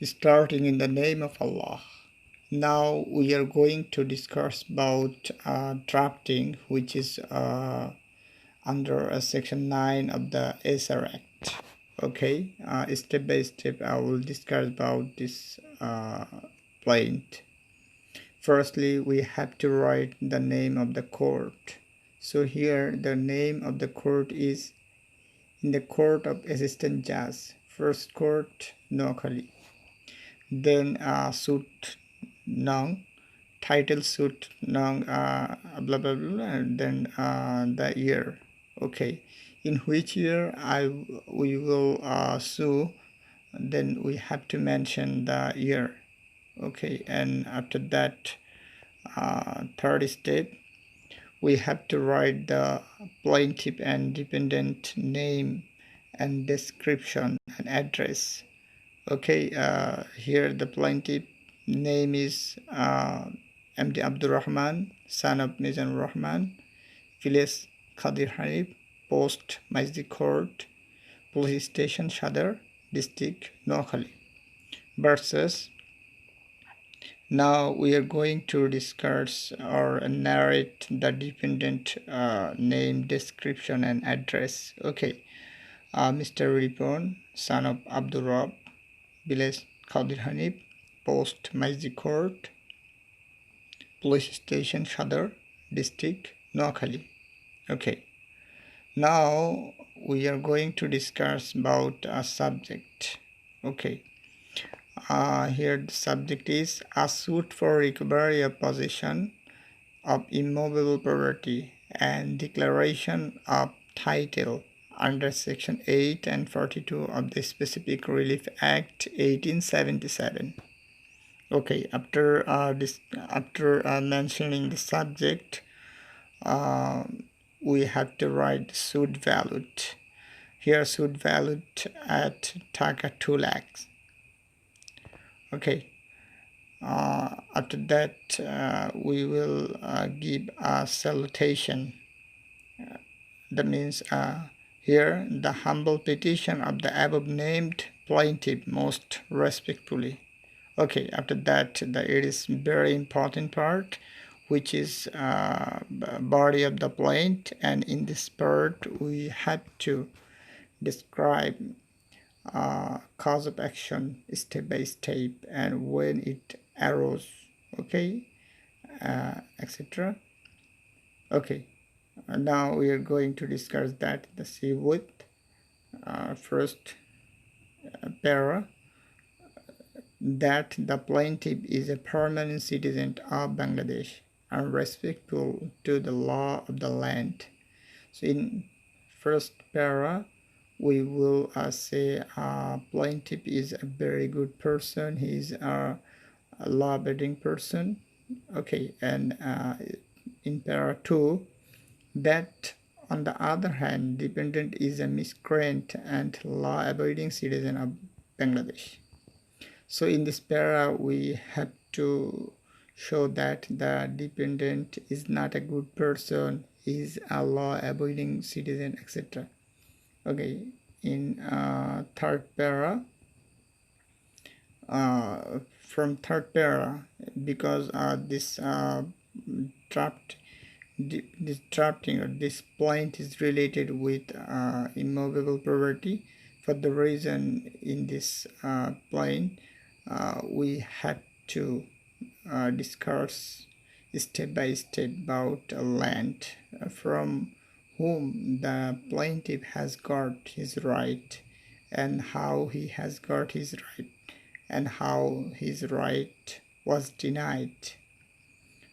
Starting in the name of Allah. Now we are going to discuss about drafting, which is under Section 9 of the Acer Act. Okay, step by step I will discuss about this plaint. Firstly, we have to write the name of the court. So here the name of the court is in the Court of Assistant Judge, First Court, Noakhali. Then suit nong, title suit nong, blah blah blah, and then the year. Okay, in which year we will sue, then we have to mention the year. Okay, and after that, third step, we have to write the plaintiff and defendant name and description and address. Okay, here the plaintiff name is MD Abdurrahman, son of Mizan Rahman, village Khadir Hanif, post Masjid Court, police station Shadar, district Noakhali, versus. Now we are going to discuss or narrate the defendant name, description and address. Okay, Mr. Ripon, son of Abdul Rab, village Khadir Hanif, post Masjid Court, police station Shadar, district Noakhali. Okay, now we are going to discuss about a subject. Okay, here the subject is a suit for recovery of possession of immovable property and declaration of title under Section 8 and 42 of the Specific Relief Act 1877. Okay, after mentioning the subject, we have to write suit valued. Here suit valued at Taka 2 lakhs. Okay, after that we will give a salutation. That means here the humble petition of the above named plaintiff most respectfully. Okay, after that it is very important part, which is body of the plaint, and in this part we have to describe cause of action step by step and when it arose, okay, etc. Okay, now we are going to discuss that the see with first para, that the plaintiff is a permanent citizen of Bangladesh and respectful to the law of the land. So in first para we will say plaintiff is a very good person, he is a law-abiding person. Okay, and in para 2, that on the other hand defendant is a miscreant and law-abiding citizen of Bangladesh. So in this para we have to show that the defendant is not a good person, is a law-abiding citizen, etc. Okay, in third para, from third para, because this drafting or this plaint is related with immovable property. For the reason in this plaint, we have to discuss step by step about land from whom the plaintiff has got his right and how he has got his right and how his right was denied,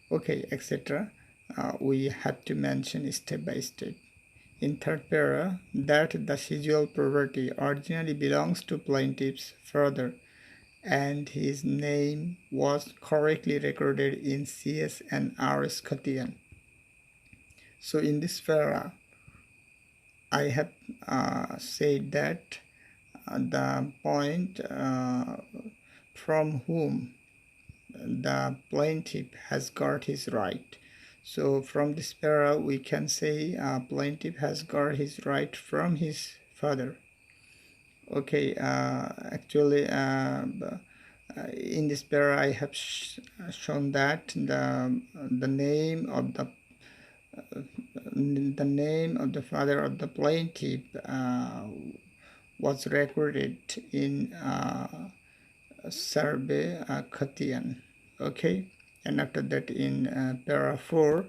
okay, etc. We have to mention step by step. In third para, that the residual property originally belongs to plaintiff's father and his name was correctly recorded in CS and RS Khatian. So in this para, I have said that the point from whom the plaintiff has got his right. So from this para we can say plaintiff has got his right from his father. Okay, actually In this para, I have shown that the name of the father of the plaintiff was recorded in survey Khatian. Okay, and after that in para 4,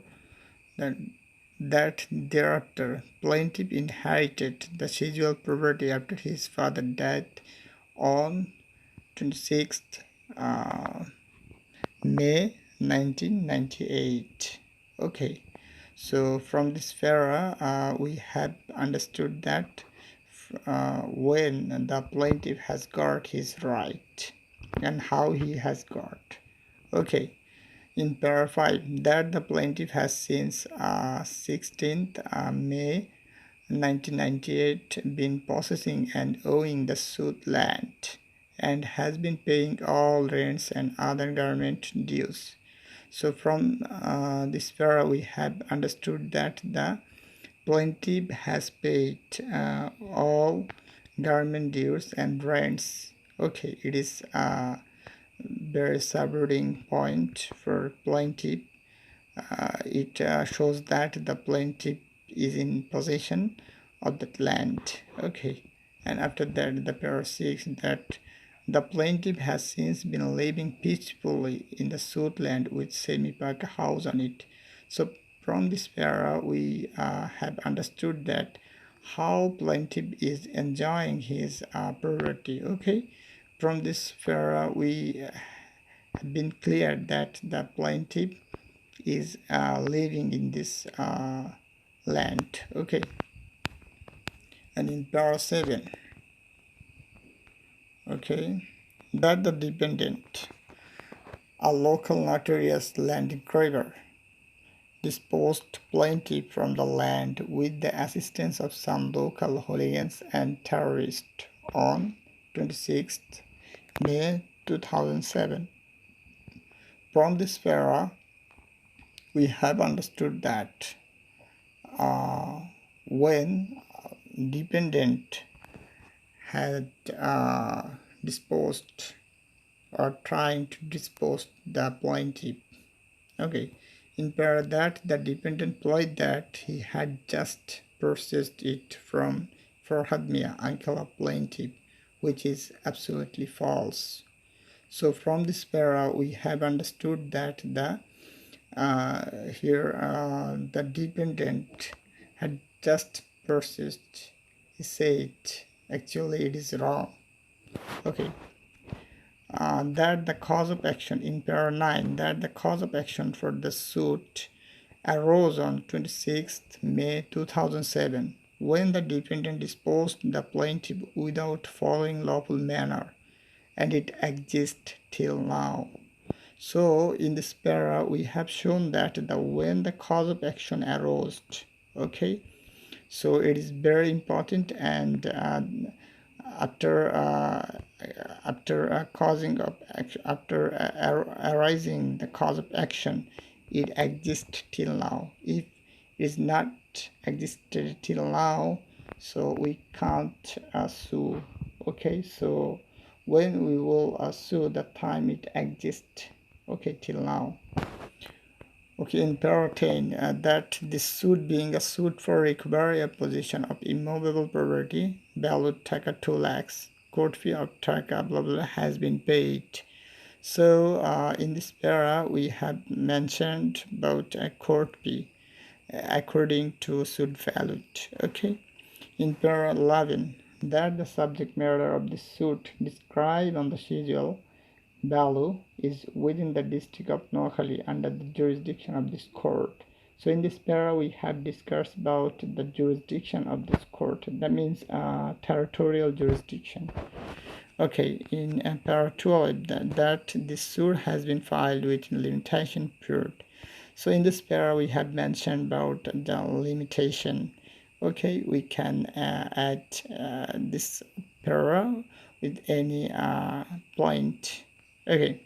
that thereafter plaintiff inherited the scheduled property after his father died on 26th May 1998. Okay, so from this para we have understood that when the plaintiff has got his right and how he has got. Okay, in para 5, that the plaintiff has since 16th May 1998 been possessing and owing the suit land and has been paying all rents and other government dues. So from this para we have understood that the plaintiff has paid all government dues and rents. Okay, it is a very subverting point for plaintiff. It shows that the plaintiff is in possession of that land. Okay, and after that the para 6, that the plaintiff has since been living peacefully in the suit land with semi-pack house on it. So from this para we have understood that how plaintiff is enjoying his property. Okay, from this para we have been clear that the plaintiff is living in this land. Okay, and in para 7, okay, that the dependent, a local notorious land grabber, disposed plaintiff from the land with the assistance of some local hooligans and terrorists on 26th May 2007. From this para we have understood that when dependent had disposed or trying to dispose the plaintiff. Okay, in para that the dependent plied that he had just purchased it from Farhad Mia, uncle of plaintiff, which is absolutely false. So from this para we have understood that the the dependent had just purchased. He said actually it is wrong. Okay, that the cause of action in para 9, that the cause of action for the suit arose on 26th May 2007 when the defendant disposed the plaintiff without following lawful manner, and it exists till now. So in this para we have shown that when the cause of action arose. Okay, so it is very important, and after arising the cause of action, it exists till now. If it is not existed till now, so we can't sue. Okay, so when we will sue, the time it exists, okay, till now. Okay, in para 10, that this suit being a suit for recovery of possession of immovable property valued taka 2 lakhs, court fee of taka blah blah has been paid. So in this para we have mentioned about a court fee according to suit valued. Okay, in para 11, that the subject matter of the suit described on the schedule value is within the district of Noakhali under the jurisdiction of this court. So in this para we have discussed about the jurisdiction of this court. That means territorial jurisdiction. Okay, in para 12, that this suit has been filed within limitation period. So in this para we have mentioned about the limitation. Okay, we can add this para with any point. Okay,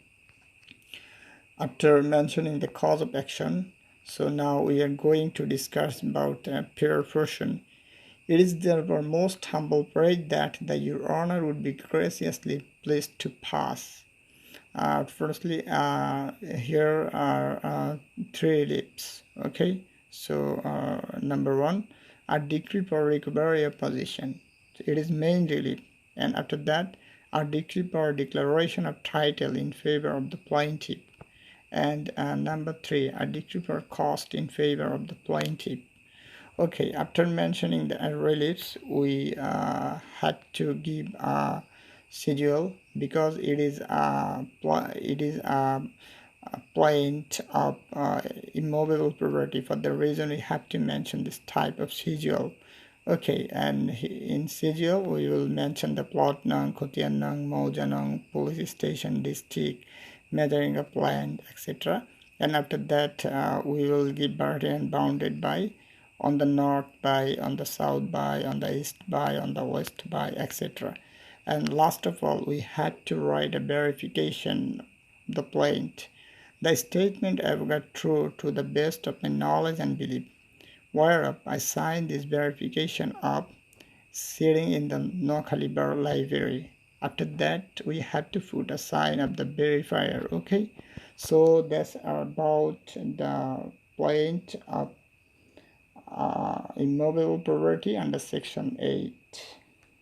after mentioning the cause of action, so now we are going to discuss about peer version. It is therefore most humble prayer that Your Honor would be graciously pleased to pass Firstly, here are three leaps. Okay, so number one, a decree for recovery of possession. It is main relief, and after that, a decree for declaration of title in favor of the plaintiff, and number three, a decree for cost in favor of the plaintiff. Okay, after mentioning the reliefs, we had to give a schedule because it is a plaint of immovable property. For the reason we have to mention this type of schedule. Okay, and in schedule we will mention the plot nang, Khotian nang, Mauja nang, police station, district, measuring a plant, etc. And after that, we will give and bounded by on the north by, on the south by, on the east by, on the west by, etc. And last of all, we had to write a verification of the plaint. The statement I've got true to the best of my knowledge and belief, whereof I signed this verification up sitting in the no caliber library. After that, we had to put a sign of the verifier. Okay, so that's about the point of immovable property under section 8.